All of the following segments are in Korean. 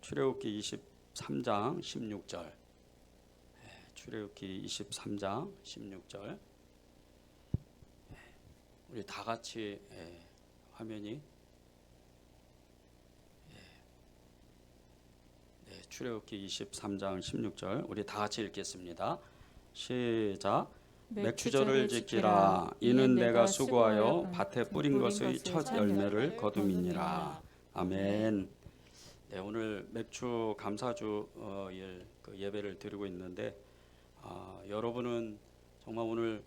출애굽기 23장 16절. 출애굽기 23장 16절. 우리 다 같이 화면이 출애굽기 23장 16절 우리 다 같이 읽겠습니다. 시작. 맥추절을 지키라. 이는 내가 수고하여 밭에 뿌린 것의 첫 열매를 거둠이니라. 아멘. 네, 오늘 맥추 감사주일 예배를 드리고 있는데 여러분은 정말 오늘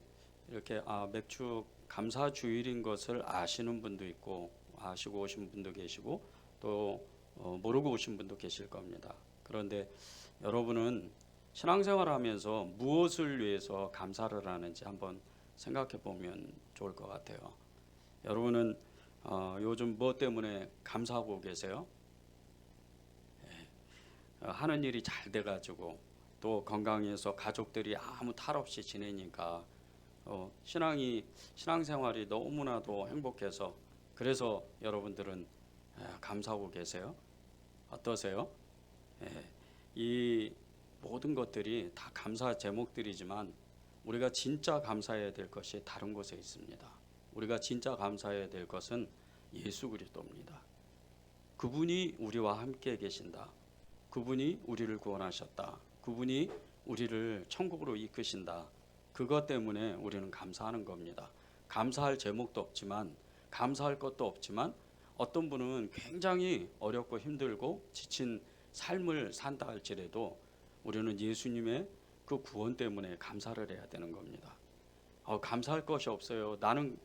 이렇게 맥추 감사주일인 것을 아시는 분도 있고 아시고 오신 분도 계시고 또 모르고 오신 분도 계실 겁니다. 그런데 여러분은 신앙생활을 하면서 무엇을 위해서 감사를 하는지 한번 생각해 보면 좋을 것 같아요. 여러분은 요즘 무엇 때문에 감사하고 계세요? 하는 일이 잘 돼가지고 또 건강해서 가족들이 아무 탈 없이 지내니까 신앙생활이 너무나도 행복해서 그래서 여러분들은 감사하고 계세요. 어떠세요? 이 모든 것들이 다 감사 제목들이지만 우리가 진짜 감사해야 될 것이 다른 곳에 있습니다. 우리가 진짜 감사해야 될 것은 예수 그리스도입니다. 그분이 우리와 함께 계신다. 그분이 우리를 구원하셨다. 그분이 우리를 천국으로 이끄신다. 그것 때문에 우리는 감사하는 겁니다. 감사할 제목도 없지만 감사할 것도 없지만 어떤 분은 굉장히 어렵고 힘들고 지친 삶을 산다 할지라도 우리는 예수님의 그 구원 때문에 감사를 해야 되는 겁니다. 감사할 것이 없어요. 나는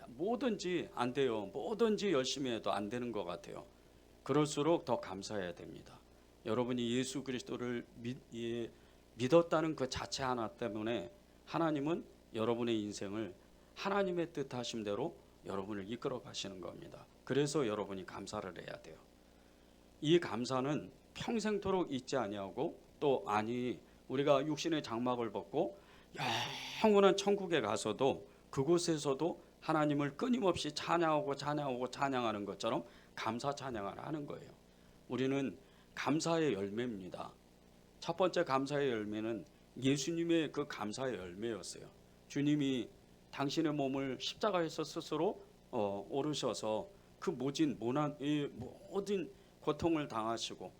뭐든지 안 돼요. 뭐든지 열심히 해도 안 되는 것 같아요. 그럴수록 더 감사해야 됩니다. 여러분이 예수 그리스도를 믿었다는 그 자체 하나 때문에 하나님은 여러분의 인생을 하나님의 뜻하신 대로 여러분을 이끌어 가시는 겁니다. 그래서 여러분이 감사를 해야 돼요. 이 감사는 평생토록 잊지 아니하고 또 우리가 육신의 장막을 벗고 영원한 천국에 가서도 그곳에서도 하나님을 끊임없이 찬양하는 것처럼 감사 찬양을 하는 거예요. 우리는 감사의 열매입니다. 첫 번째 감사의 열매는 예수님의 그 감사의 열매였어요. 주님이 당신의 몸을 십자가에서 스스로 오르셔서 그 모든 고통을 당하시고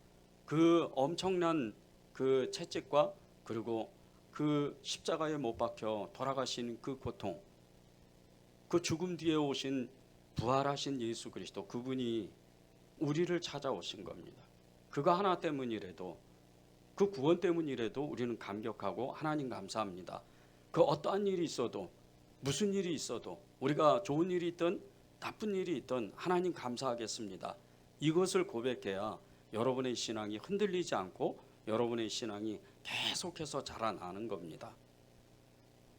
그 엄청난 그 채찍과 그리고 그 십자가에 못 박혀 돌아가신 그 고통, 그 죽음 뒤에 오신 부활하신 예수 그리스도, 그분이 우리를 찾아오신 겁니다. 그거 하나 때문이라도, 그 구원 때문이라도 우리는 감격하고 하나님 감사합니다. 그 어떠한 일이 있어도, 무슨 일이 있어도, 우리가 좋은 일이 있든 나쁜 일이 있든 하나님 감사하겠습니다. 이것을 고백해야 여러분의 신앙이 흔들리지 않고 여러분의 신앙이 계속해서 자라나는 겁니다.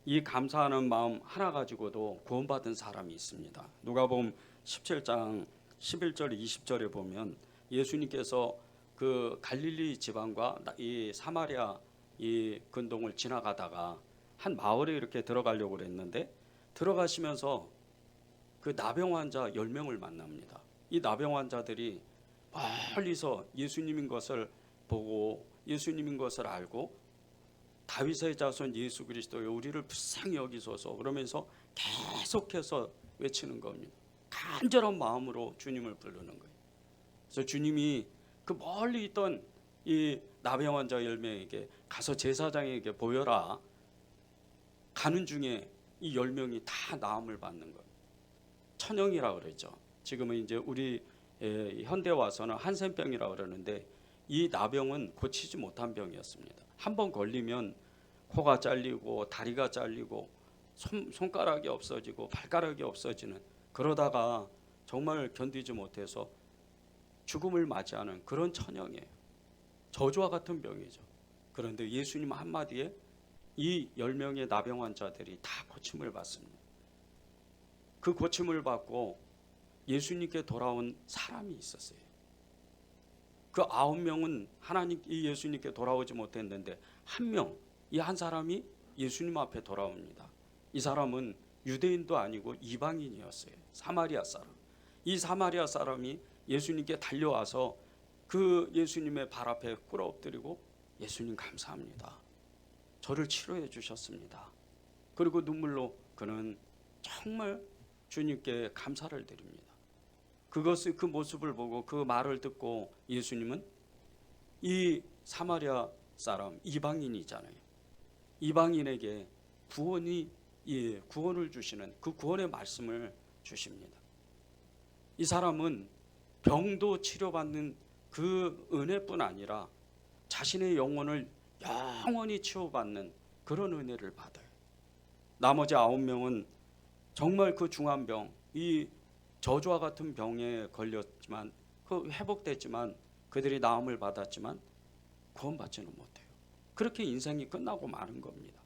이 감사하는 마음 하나 가지고도 구원받은 사람이 있습니다. 누가복음 17장 11절 20절에 보면 예수님께서 그 갈릴리 지방과 이 사마리아 이 근동을 지나가다가 한 마을에 이렇게 들어가려고 그랬는데 들어가시면서 그 나병 환자 10명을 만납니다. 이 나병 환자들이 멀리서 예수님인 것을 보고 예수님인 것을 알고 다윗의 자손 예수 그리스도여 우리를 불쌍히 여기소서 그러면서 계속해서 외치는 겁니다. 간절한 마음으로 주님을 부르는 거예요. 그래서 주님이 그 멀리 있던 이 나병 환자 10명에게 가서 제사장에게 보여라. 가는 중에 이 10명이 다 나음을 받는 거예요. 천형이라고 그러죠. 지금은 이제 우리 현대 와서는 한센병이라고 그러는데 이 나병은 고치지 못한 병이었습니다. 한번 걸리면 코가 잘리고 다리가 잘리고 손가락이 없어지고 발가락이 없어지는, 그러다가 정말 견디지 못해서 죽음을 맞이하는 그런 천형이에요. 저주와 같은 병이죠. 그런데 예수님 한마디에 이 10명의 나병 환자들이 다 고침을 받습니다. 그 고침을 받고 예수님께 돌아온 사람이 있었어요. 그 9명은 이 예수님께 돌아오지 못했는데 이 한 사람이 예수님 앞에 돌아옵니다. 이 사람은 유대인도 아니고 이방인이었어요. 사마리아 사람. 이 사마리아 사람이 예수님께 달려와서 그 예수님의 발 앞에 꿇어 엎드리고 예수님 감사합니다. 저를 치료해 주셨습니다. 그리고 눈물로 그는 정말 주님께 감사를 드립니다. 그것을 그 모습을 보고 그 말을 듣고 예수님은 이 사마리아 사람 이방인이잖아요. 이방인에게 구원을 주시는 그 구원의 말씀을 주십니다. 이 사람은 병도 치료받는 그 은혜뿐 아니라 자신의 영혼을 영원히 치유받는 그런 은혜를 받아요. 나머지 9명은 정말 그 중한 병, 이 저주와 같은 병에 걸렸지만 그 회복됐지만 그들이 나음을 받았지만 구원받지는 못해요. 그렇게 인생이 끝나고 마는 겁니다.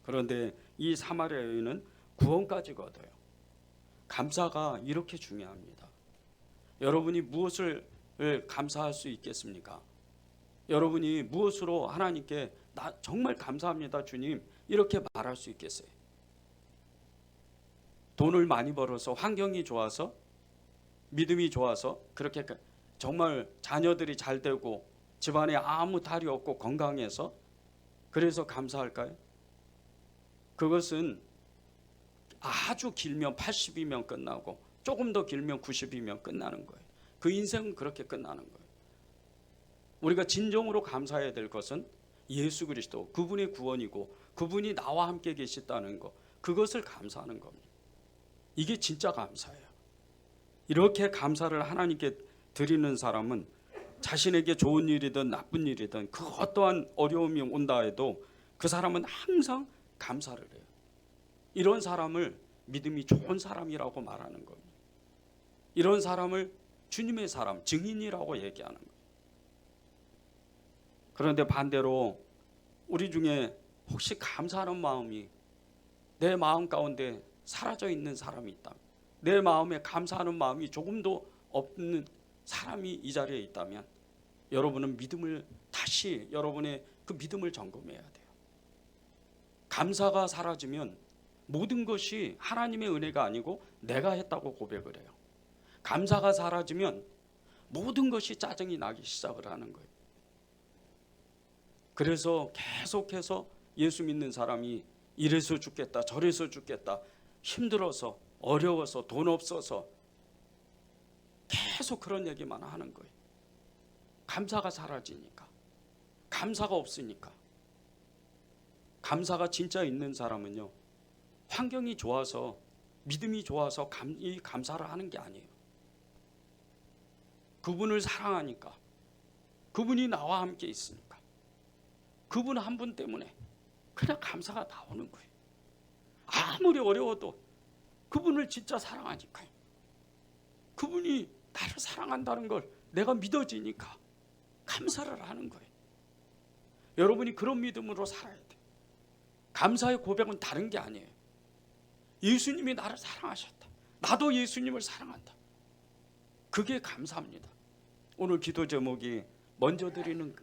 그런데 이 사마리아 여인은 구원까지 거둬요. 감사가 이렇게 중요합니다. 여러분이 무엇을 감사할 수 있겠습니까? 여러분이 무엇으로 하나님께 나 정말 감사합니다 주님 이렇게 말할 수 있겠어요? 돈을 많이 벌어서 환경이 좋아서 믿음이 좋아서 그렇게 정말 자녀들이 잘 되고 집안에 아무 탈이 없고 건강해서 그래서 감사할까요? 그것은 아주 길면 80이면 끝나고 조금 더 길면 90이면 끝나는 거예요. 그 인생은 그렇게 끝나는 거예요. 우리가 진정으로 감사해야 될 것은 예수 그리스도 그분의 구원이고 그분이 나와 함께 계시다는 것, 그것을 감사하는 겁니다. 이게 진짜 감사예요. 이렇게 감사를 하나님께 드리는 사람은 자신에게 좋은 일이든 나쁜 일이든 그 어떠한 어려움이 온다 해도 그 사람은 항상 감사를 해요. 이런 사람을 믿음이 좋은 사람이라고 말하는 겁니다. 이런 사람을 주님의 사람, 증인이라고 얘기하는 거예요. 그런데 반대로 우리 중에 혹시 감사하는 마음이 내 마음 가운데 사라져 있는 사람이 있다면, 내 마음에 감사하는 마음이 조금도 없는 사람이 이 자리에 있다면 여러분은 믿음을 다시 여러분의 그 믿음을 점검해야 돼요. 감사가 사라지면 모든 것이 하나님의 은혜가 아니고 내가 했다고 고백을 해요. 감사가 사라지면 모든 것이 짜증이 나기 시작을 하는 거예요. 그래서 계속해서 예수 믿는 사람이 이래서 죽겠다 저래서 죽겠다, 힘들어서 어려워서 돈 없어서 계속 그런 얘기만 하는 거예요. 감사가 사라지니까, 감사가 없으니까. 감사가 진짜 있는 사람은요, 환경이 좋아서 믿음이 좋아서 이 감사를 하는 게 아니에요. 그분을 사랑하니까, 그분이 나와 함께 있으니까, 그분 한 분 때문에 그냥 감사가 나오는 거예요. 아무리 어려워도 그분을 진짜 사랑하니까요. 그분이 나를 사랑한다는 걸 내가 믿어지니까 감사를 하는 거예요. 여러분이 그런 믿음으로 살아야 돼요. 감사의 고백은 다른 게 아니에요. 예수님이 나를 사랑하셨다, 나도 예수님을 사랑한다, 그게 감사합니다. 오늘 기도 제목이 먼저 드리는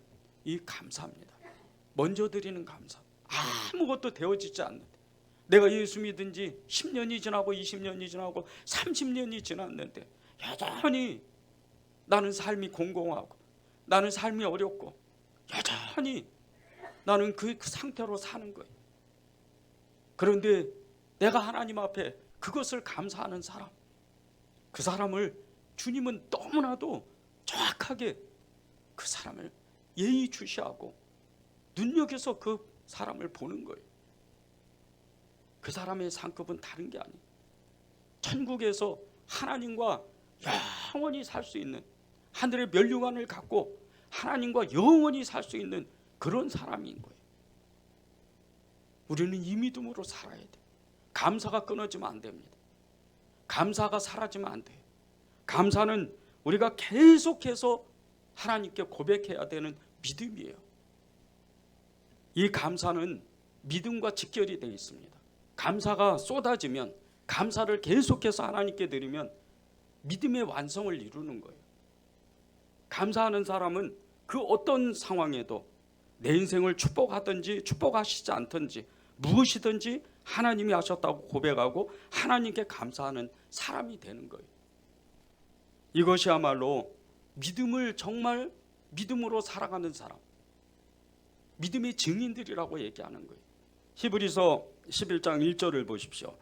이 감사입니다. 먼저 드리는 감사. 아무것도 되어지지 않는데, 내가 예수 믿은 지 10년이 지나고 20년이 지나고 30년이 지났는데 여전히 나는 삶이 공공하고 나는 삶이 어렵고 여전히 나는 그 상태로 사는 거예요. 그런데 내가 하나님 앞에 그것을 감사하는 사람, 그 사람을 주님은 너무나도 정확하게 그 사람을 예의주시하고 눈여겨서 그 사람을 보는 거예요. 그 사람의 상급은 다른 게 아니에요. 천국에서 하나님과 영원히 살 수 있는, 하늘의 면류관을 갖고 하나님과 영원히 살 수 있는 그런 사람인 거예요. 우리는 이 믿음으로 살아야 돼요. 감사가 끊어지면 안 됩니다. 감사가 사라지면 안 돼요. 감사는 우리가 계속해서 하나님께 고백해야 되는 믿음이에요. 이 감사는 믿음과 직결이 되어 있습니다. 감사가 쏟아지면, 감사를 계속해서 하나님께 드리면 믿음의 완성을 이루는 거예요. 감사하는 사람은 그 어떤 상황에도 내 인생을 축복하든지 축복하시지 않든지 무엇이든지 하나님이 하셨다고 고백하고 하나님께 감사하는 사람이 되는 거예요. 이것이야말로 믿음을 정말 믿음으로 살아가는 사람, 믿음의 증인들이라고 얘기하는 거예요. 히브리서 11장 1절을 보십시오.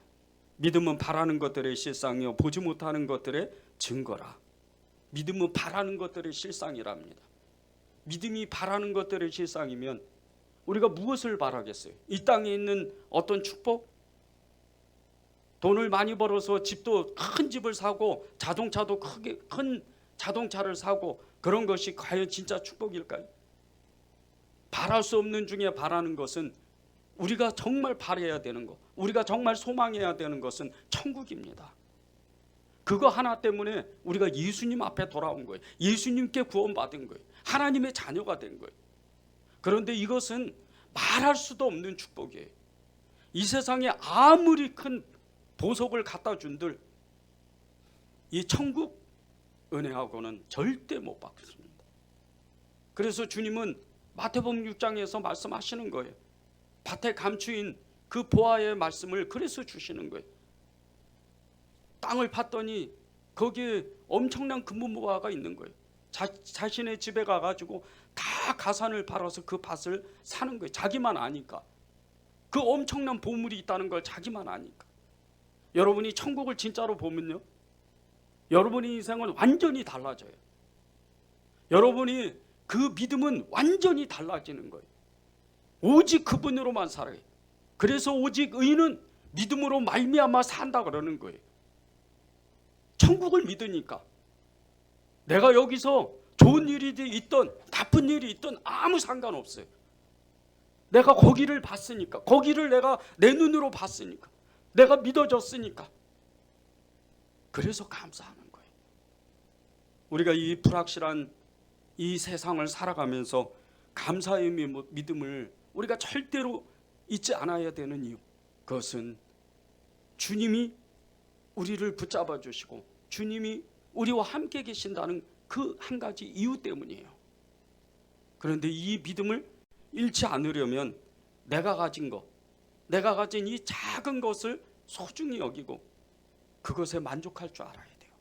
믿음은 바라는 것들의 실상이요 보지 못하는 것들의 증거라. 믿음은 바라는 것들의 실상이랍니다. 믿음이 바라는 것들의 실상이면 우리가 무엇을 바라겠어요? 이 땅에 있는 어떤 축복? 돈을 많이 벌어서 집도 큰 집을 사고 자동차도 크게 큰 자동차를 사고 그런 것이 과연 진짜 축복일까요? 바랄 수 없는 중에 바라는 것은 우리가 정말 바라야 되는 것, 우리가 정말 소망해야 되는 것은 천국입니다. 그거 하나 때문에 우리가 예수님 앞에 돌아온 거예요. 예수님께 구원받은 거예요. 하나님의 자녀가 된 거예요. 그런데 이것은 말할 수도 없는 축복이에요. 이 세상에 아무리 큰 보석을 갖다 준들 이 천국 은혜하고는 절대 못 받습니다. 그래서 주님은 마태복음 6장에서 말씀하시는 거예요. 밭에 감추인 그 보아의 말씀을 그래서 주시는 거예요. 땅을 팠더니 거기에 엄청난 금은보화가 있는 거예요. 자신의 집에 가가지고 다 가산을 팔아서 그 밭을 사는 거예요. 자기만 아니까. 그 엄청난 보물이 있다는 걸 자기만 아니까. 여러분이 천국을 진짜로 보면요, 여러분의 인생은 완전히 달라져요. 여러분이 그 믿음은 완전히 달라지는 거예요. 오직 그분으로만 살아요. 그래서 오직 의인은 믿음으로 말미암아 산다 그러는 거예요. 천국을 믿으니까 내가 여기서 좋은 일이 있든 나쁜 일이 있든 아무 상관없어요. 내가 거기를 봤으니까, 거기를 내가 내 눈으로 봤으니까, 내가 믿어졌으니까. 그래서 감사하는 거예요. 우리가 이 불확실한 이 세상을 살아가면서 감사의 믿음을 우리가 절대로 잊지 않아야 되는 이유, 그것은 주님이 우리를 붙잡아 주시고 주님이 우리와 함께 계신다는 그 한 가지 이유 때문이에요. 그런데 이 믿음을 잃지 않으려면 내가 가진 것, 내가 가진 이 작은 것을 소중히 여기고 그것에 만족할 줄 알아야 돼요.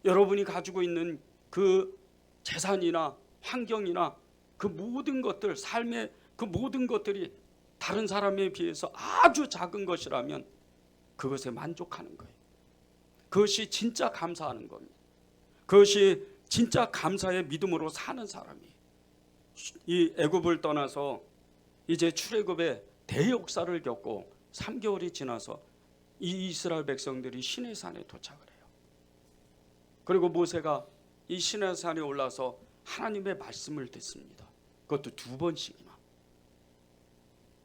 여러분이 가지고 있는 그 재산이나 환경이나 그 모든 것들, 삶의 그 모든 것들이 다른 사람에 비해서 아주 작은 것이라면 그것에 만족하는 거예요. 그것이 진짜 감사하는 겁니다. 그것이 진짜 감사의 믿음으로 사는 사람이에요. 이 애굽을 떠나서 이제 출애굽의 대역사를 겪고 3개월이 지나서 이 이스라엘 백성들이 시내산에 도착을 해요. 그리고 모세가 이 시내산에 올라서 하나님의 말씀을 듣습니다. 그것도 2번씩이나.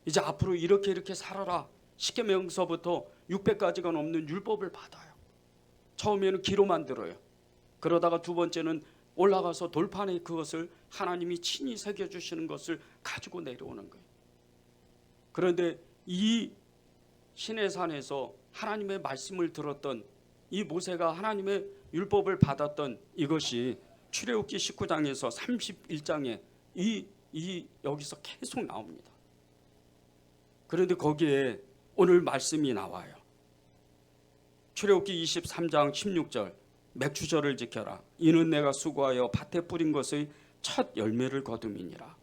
이제 앞으로 이렇게 살아라. 십계명서부터 600가지가 넘는 율법을 받아요. 처음에는 기로만 들어요. 그러다가 두 번째는 올라가서 돌판에 그것을 하나님이 친히 새겨주시는 것을 가지고 내려오는 거예요. 그런데 이 시내산에서 하나님의 말씀을 들었던 이 모세가 하나님의 율법을 받았던 이것이 출애굽기 19장에서 31장에 여기서 계속 나옵니다. 그런데 거기에 오늘 말씀이 나와요. 출애굽기 23장 16절, 맥추절을 지켜라. 이는 내가 수고하여 밭에 뿌린 것의 첫 열매를 거둠이니라.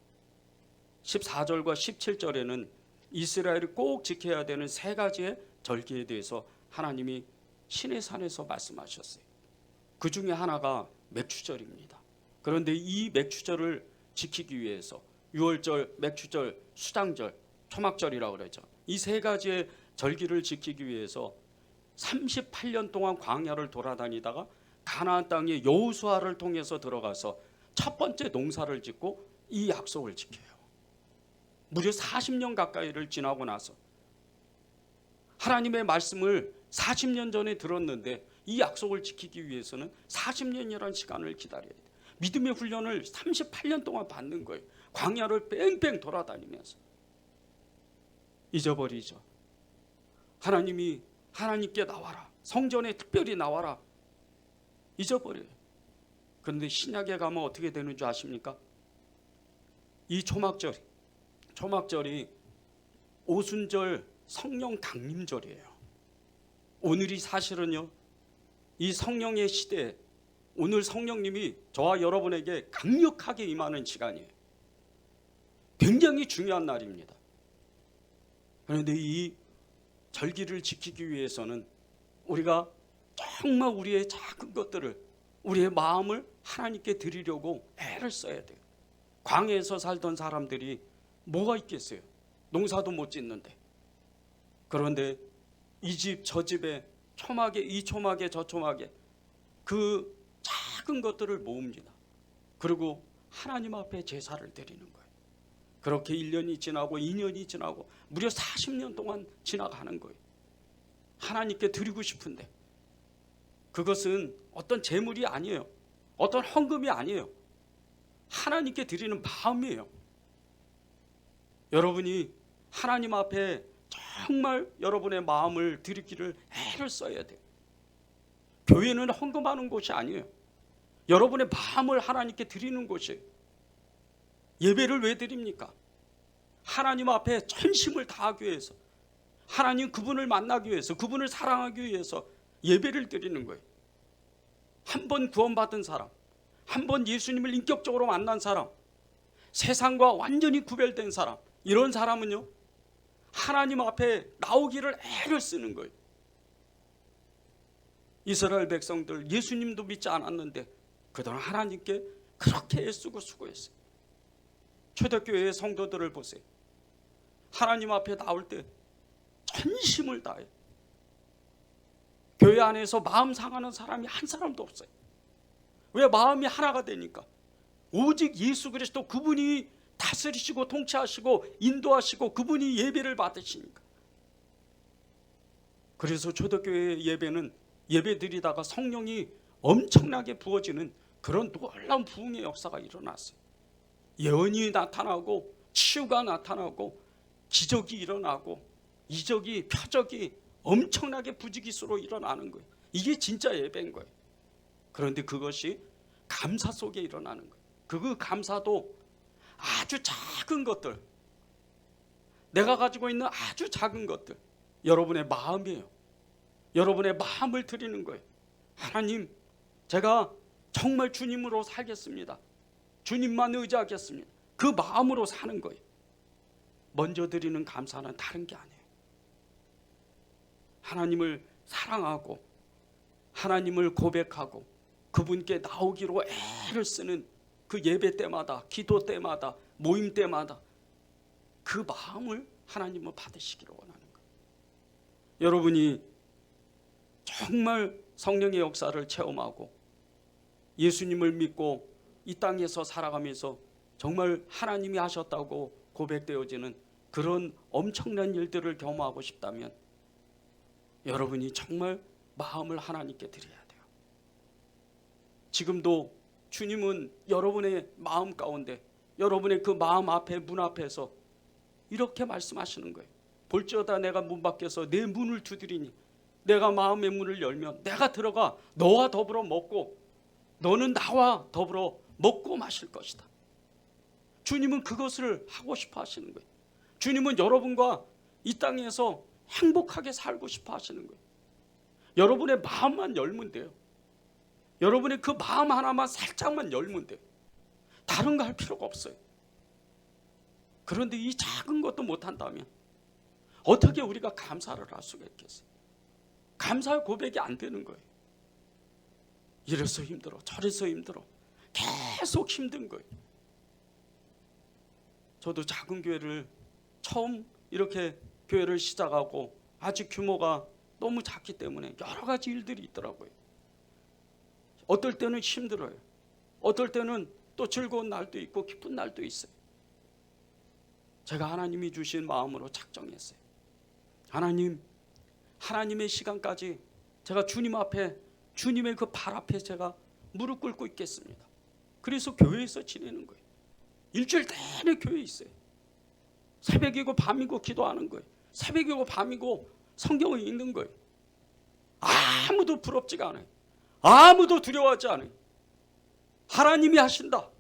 14절과 17절에는 이스라엘이 꼭 지켜야 되는 3가지의 절기에 대해서 하나님이 시내산에서 말씀하셨어요. 그 중에 하나가 맥추절입니다. 그런데 이 맥추절을 지키기 위해서 6월절, 맥추절, 수장절, 초막절이라고 그러죠. 이 3가지의 절기를 지키기 위해서 38년 동안 광야를 돌아다니다가 가나안 땅에 여호수아를 통해서 들어가서 첫 번째 농사를 짓고 이 약속을 지켜요. 무려 40년 가까이를 지나고 나서 하나님의 말씀을 40년 전에 들었는데 이 약속을 지키기 위해서는 40년이라는 시간을 기다려야 돼요. 믿음의 훈련을 38년 동안 받는 거예요. 광야를 뺑뺑 돌아다니면서. 잊어버리죠. 하나님께 나와라. 성전에 특별히 나와라. 잊어버려요. 그런데 신약에 가면 어떻게 되는 줄 아십니까? 이 초막절이 오순절 성령 강림절이에요. 오늘이 사실은요, 이 성령의 시대에 오늘 성령님이 저와 여러분에게 강력하게 임하는 시간이에요. 굉장히 중요한 날입니다. 그런데 이 절기를 지키기 위해서는 우리가 정말 우리의 작은 것들을, 우리의 마음을 하나님께 드리려고 애를 써야 돼요. 광야에서 살던 사람들이 뭐가 있겠어요? 농사도 못 짓는데. 그런데 이 집 저 집에 초막에 이 초막에 저 초막에 그 작은 것들을 모읍니다. 그리고 하나님 앞에 제사를 드리는 거예요. 그렇게 1년이 지나고 2년이 지나고 무려 40년 동안 지나가는 거예요. 하나님께 드리고 싶은데 그것은 어떤 재물이 아니에요. 어떤 헌금이 아니에요. 하나님께 드리는 마음이에요. 여러분이 하나님 앞에 정말 여러분의 마음을 드리기를 애를 써야 돼요. 교회는 헌금하는 곳이 아니에요. 여러분의 마음을 하나님께 드리는 곳이에요. 예배를 왜 드립니까? 하나님 앞에 전심을 다하기 위해서, 하나님 그분을 만나기 위해서, 그분을 사랑하기 위해서 예배를 드리는 거예요. 한 번 구원받은 사람, 한 번 예수님을 인격적으로 만난 사람, 세상과 완전히 구별된 사람, 이런 사람은요 하나님 앞에 나오기를 애를 쓰는 거예요. 이스라엘 백성들 예수님도 믿지 않았는데 그동안 하나님께 그렇게 애쓰고 수고했어요. 초대교회의 성도들을 보세요. 하나님 앞에 나올 때 전심을 다해. 교회 안에서 마음 상하는 사람이 한 사람도 없어요. 왜? 마음이 하나가 되니까. 오직 예수 그리스도 그분이 다스리시고 통치하시고 인도하시고 그분이 예배를 받으시니까. 그래서 초대교회의 예배는 예배드리다가 성령이 엄청나게 부어지는 그런 놀라운 부흥의 역사가 일어났어요. 예언이 나타나고 치유가 나타나고 기적이 일어나고 이적이 표적이 엄청나게 부지기수로 일어나는 거예요. 이게 진짜 예배인 거예요. 그런데 그것이 감사 속에 일어나는 거예요. 그 감사도 아주 작은 것들, 내가 가지고 있는 아주 작은 것들, 여러분의 마음이에요. 여러분의 마음을 드리는 거예요. 하나님, 제가 정말 주님으로 살겠습니다. 주님만 의지하겠습니다. 그 마음으로 사는 거예요. 먼저 드리는 감사는 다른 게 아니에요. 하나님을 사랑하고 하나님을 고백하고 그분께 나오기로 애를 쓰는 그 예배 때마다, 기도 때마다, 모임 때마다 그 마음을 하나님은 받으시기를 원하는 거예요. 여러분이 정말 성령의 역사를 체험하고 예수님을 믿고 이 땅에서 살아가면서 정말 하나님이 하셨다고 고백되어지는 그런 엄청난 일들을 경험하고 싶다면 여러분이 정말 마음을 하나님께 드려야 돼요. 지금도 주님은 여러분의 마음 가운데, 여러분의 그 마음 앞에, 문 앞에서 이렇게 말씀하시는 거예요. 볼지어다 내가 문 밖에서 내 문을 두드리니 내가 마음의 문을 열면 내가 들어가 너와 더불어 먹고 너는 나와 더불어 먹고 마실 것이다. 주님은 그것을 하고 싶어 하시는 거예요. 주님은 여러분과 이 땅에서 행복하게 살고 싶어 하시는 거예요. 여러분의 마음만 열면 돼요. 여러분의 그 마음 하나만 살짝만 열면 돼요. 다른 거 할 필요가 없어요. 그런데 이 작은 것도 못한다면 어떻게 우리가 감사를 할 수가 있겠어요? 감사의 고백이 안 되는 거예요. 이래서 힘들어, 저래서 힘들어, 계속 힘든 거예요. 저도 작은 교회를 처음 이렇게 교회를 시작하고 아직 규모가 너무 작기 때문에 여러 가지 일들이 있더라고요. 어떨 때는 힘들어요. 어떨 때는 또 즐거운 날도 있고 기쁜 날도 있어요. 제가 하나님이 주신 마음으로 작정했어요. 하나님, 하나님의 시간까지 제가 주님 앞에, 주님의 그 발 앞에 제가 무릎 꿇고 있겠습니다. 그래서 교회에서 지내는 거예요. 일주일 내내 교회에 있어요. 새벽이고 밤이고 기도하는 거예요. 새벽이고 밤이고 성경을 읽는 거예요. 아무도 부럽지가 않아요. 아무도 두려워하지 않아요. 하나님이 하신다.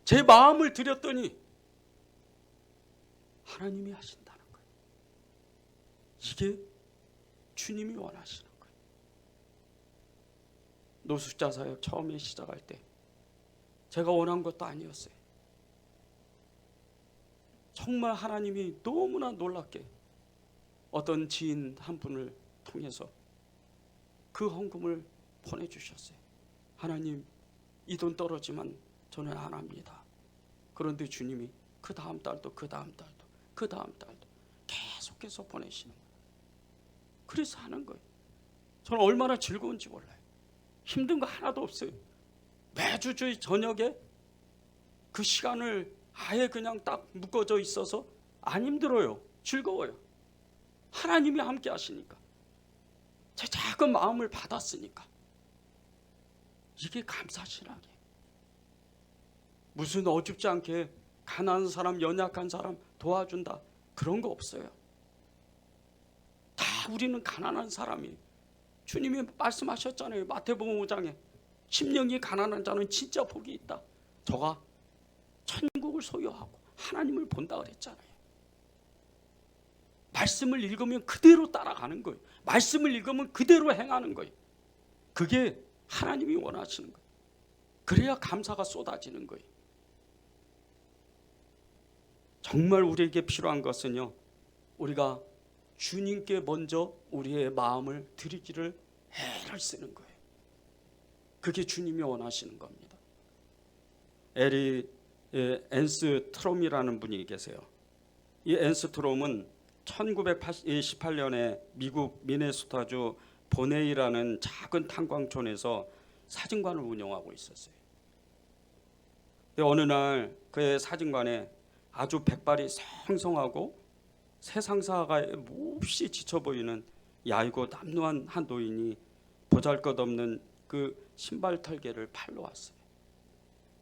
제 마음을 드렸더니 하나님이 하신다는 거예요. 이게 주님이 원하시는 거예요. 노숙자 사역 처음에 시작할 때 제가 원한 것도 아니었어요. 정말 하나님이 너무나 놀랍게 어떤 지인 한 분을 통해서 그 헌금을 보내주셨어요. 하나님, 이 돈 떨어지면 저는 안 합니다. 그런데 주님이 그 다음 달도 그 다음 달도 그 다음 달도 계속해서 보내시는 거예요. 그래서 하는 거예요. 저는 얼마나 즐거운지 몰라요. 힘든 거 하나도 없어요. 매주 저희 저녁에 그 시간을 아예 그냥 딱 묶어져 있어서 안 힘들어요. 즐거워요. 하나님이 함께 하시니까. 제 작은 마음을 받았으니까. 이게 감사신앙이에요. 무슨 어줍지 않게 가난한 사람, 연약한 사람 도와준다, 그런 거 없어요. 다 우리는 가난한 사람이에요. 주님이 말씀하셨잖아요. 마태복음 5장에 심령이 가난한 자는 진짜 복이 있다. 저가 천국을 소유하고 하나님을 본다 그랬잖아요. 말씀을 읽으면 그대로 따라가는 거예요. 말씀을 읽으면 그대로 행하는 거예요. 그게 하나님이 원하시는 거예요. 그래야 감사가 쏟아지는 거예요. 정말 우리에게 필요한 것은요, 우리가 주님께 먼저 우리의 마음을 드리기를 애를 쓰는 거예요. 그게 주님이 원하시는 겁니다. 앤스트롬이라는 분이 계세요. 이 앤스트롬은 1918년에 미국 미네소타주 보네이라는 작은 탄광촌에서 사진관을 운영하고 있었어요. 어느 날 그의 사진관에 아주 백발이 성성하고 세상사가 몹시 지쳐 보이는 얇고 남루한 한 노인이 보잘것없는 그 신발 털개를 팔러 왔어요.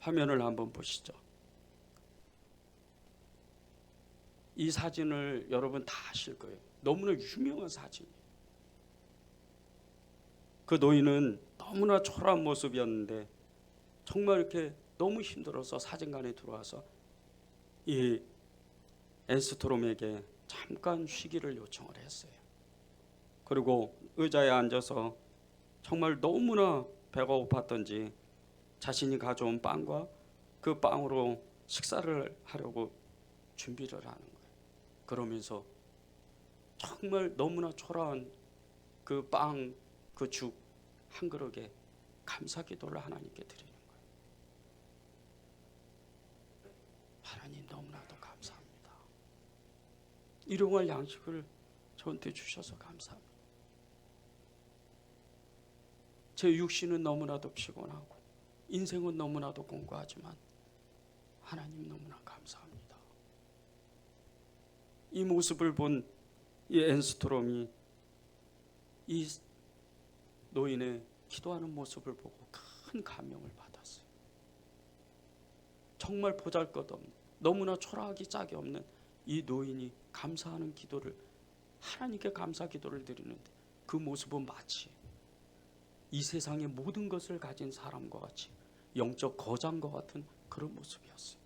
화면을 한번 보시죠. 이 사진을 여러분 다 아실 거예요. 너무나 유명한 사진이에요. 그 노인은 너무나 초라한 모습이었는데 정말 이렇게 너무 힘들어서 사진관에 들어와서 이 앤스트롬에게 잠깐 쉬기를 요청을 했어요. 그리고 의자에 앉아서 정말 너무나 배가 고팠던지 자신이 가져온 빵과 그 빵으로 식사를 하려고 준비를 하는 거예요. 그러면서 정말 너무나 초라한 그 빵, 그 죽 한 그릇에 감사 기도를 하나님께 드리는 거예요. 하나님, 너무나도 감사합니다. 일용할 양식을 저한테 주셔서 감사합니다. 제 육신은 너무나도 피곤하고 인생은 너무나도 공고하지만 하나님 너무나 감사합니다. 이 모습을 본 이 앤스트롬이 이 노인의 기도하는 모습을 보고 큰 감명을 받았어요. 정말 보잘것없는, 너무나 초라하기 짝이 없는 이 노인이 감사하는 기도를, 하나님께 감사 기도를 드리는데 그 모습은 마치 이 세상의 모든 것을 가진 사람과 같이 영적 거장과 같은 그런 모습이었어요.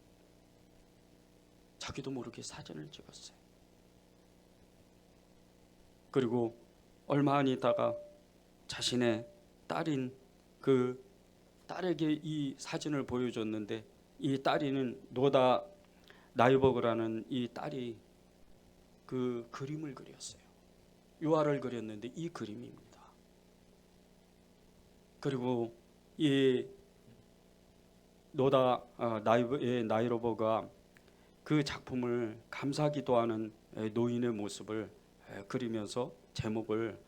자기도 모르게 사진을 찍었어요. 그리고 얼마 안 있다가 자신의 딸인 그 딸에게 이 사진을 보여줬는데 이 딸이는 노다 나이버그라는 이 딸이 그 그림을 그렸어요. 유화를 그렸는데 이 그림입니다. 그리고 이 노다 나이로버가 그 작품을 감사기도하는 노인의 모습을 그리면서 제목을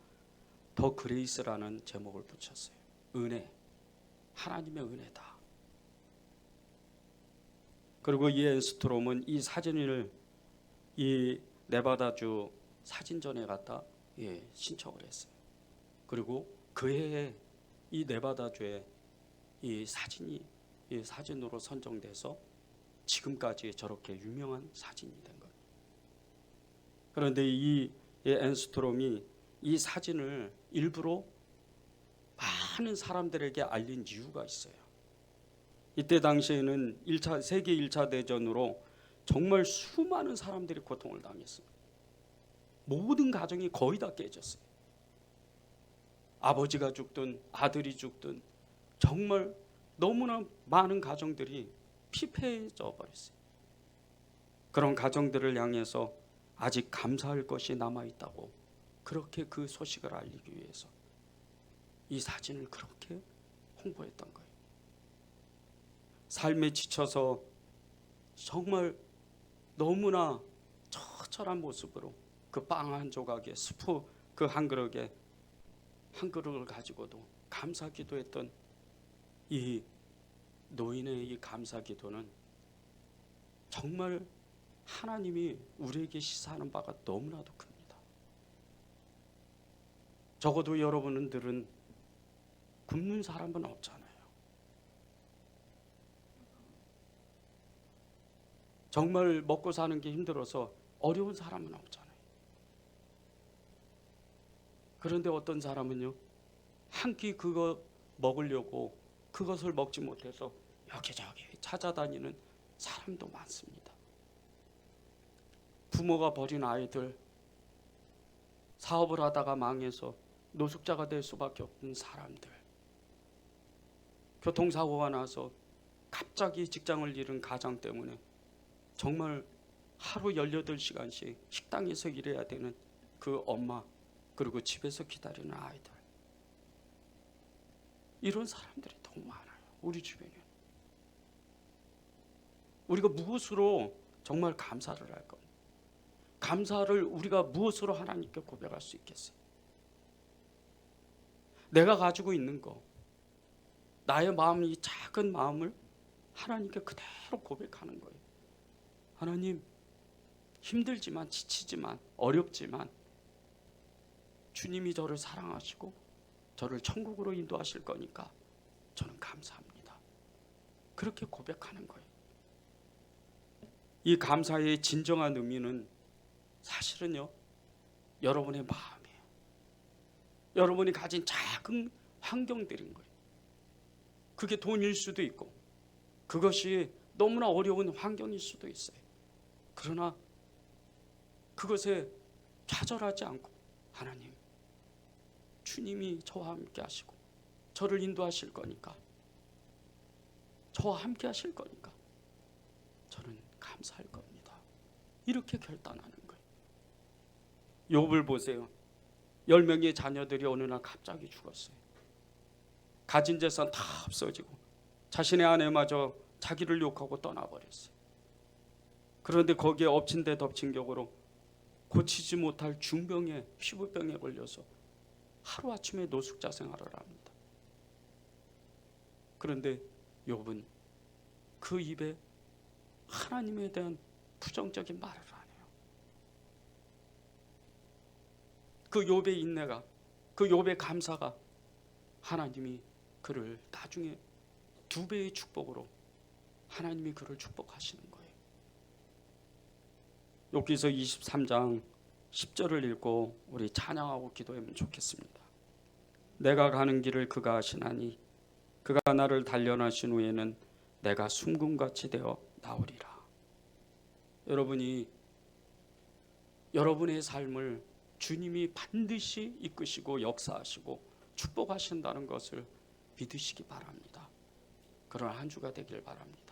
더 그레이스라는 제목을 붙였어요. 은혜, 하나님의 은혜다. 그리고 이 앤스트롬은 이 사진을 이 네바다주 사진전에 갖다 신청을 했어요. 그리고 그 해에 이 네바다주에 이 사진이 이 사진으로 선정돼서 지금까지 저렇게 유명한 사진이 된 거예요. 그런데 이 앤스트롬이 이 사진을 일부러 많은 사람들에게 알린 이유가 있어요. 이때 당시에는 세계 1차 대전으로 정말 수많은 사람들이 고통을 당했어요. 모든 가정이 거의 다 깨졌어요. 아버지가 죽든 아들이 죽든 정말 너무나 많은 가정들이 피폐해져 버렸어요. 그런 가정들을 향해서 아직 감사할 것이 남아있다고, 그렇게 그 소식을 알리기 위해서 이 사진을 그렇게 홍보했던 거예요. 삶에 지쳐서 정말 너무나 처절한 모습으로 그 빵 한 조각에 스프 그 한 그릇에 한 그릇을 가지고도 감사 기도했던 이 노인의 이 감사 기도는 정말 하나님이 우리에게 시사하는 바가 너무나도 큽니다. 적어도 여러분들은 굶는 사람은 없잖아요. 정말 먹고 사는 게 힘들어서 어려운 사람은 없잖아요. 그런데 어떤 사람은요, 한 끼 그거 먹으려고 그것을 먹지 못해서 여기저기 찾아다니는 사람도 많습니다. 부모가 버린 아이들, 사업을 하다가 망해서 노숙자가 될 수밖에 없는 사람들, 교통사고가 나서 갑자기 직장을 잃은 가장 때문에 정말 하루 18시간씩 식당에서 일해야 되는 그 엄마, 그리고 집에서 기다리는 아이들, 이런 사람들이 너무 많아요. 우리 주변에. 우리가 무엇으로 정말 감사를 할 겁니까? 감사를 우리가 무엇으로 하나님께 고백할 수 있겠어요? 내가 가지고 있는 거, 나의 마음, 이 작은 마음을 하나님께 그대로 고백하는 거예요. 하나님, 힘들지만 지치지만 어렵지만 주님이 저를 사랑하시고 저를 천국으로 인도하실 거니까 저는 감사합니다. 그렇게 고백하는 거예요. 이 감사의 진정한 의미는 사실은요, 여러분의 마음이에요. 여러분이 가진 작은 환경들인 거예요. 그게 돈일 수도 있고 그것이 너무나 어려운 환경일 수도 있어요. 그러나 그것에 좌절하지 않고, 하나님, 주님이 저와 함께 하시고 저를 인도하실 거니까, 저와 함께 하실 거니까 저는 감사할 겁니다. 이렇게 결단하는 거예요. 욥을 보세요. 10명의 자녀들이 어느 날 갑자기 죽었어요. 가진 재산 다 없어지고 자신의 아내마저 자기를 욕하고 떠나버렸어요. 그런데 거기에 엎친 데 덮친 격으로 고치지 못할 중병에, 피부병에 걸려서 하루아침에 노숙자 생활을 합니다. 그런데 욥은 그 입에 하나님에 대한 부정적인 말을 안 해요. 그 욥의 인내가, 그 욥의 감사가 하나님이 그를 나중에 2배의 축복으로 하나님이 그를 축복하시는 거예요. 욥기서 23장 10절을 읽고 우리 찬양하고 기도하면 좋겠습니다. 내가 가는 길을 그가 아시나니 그가 나를 단련하신 후에는 내가 숨금같이 되어 나오리라. 여러분이 여러분의 삶을 주님이 반드시 이끄시고 역사하시고 축복하신다는 것을 믿으시기 바랍니다. 그런 한 주가 되길 바랍니다.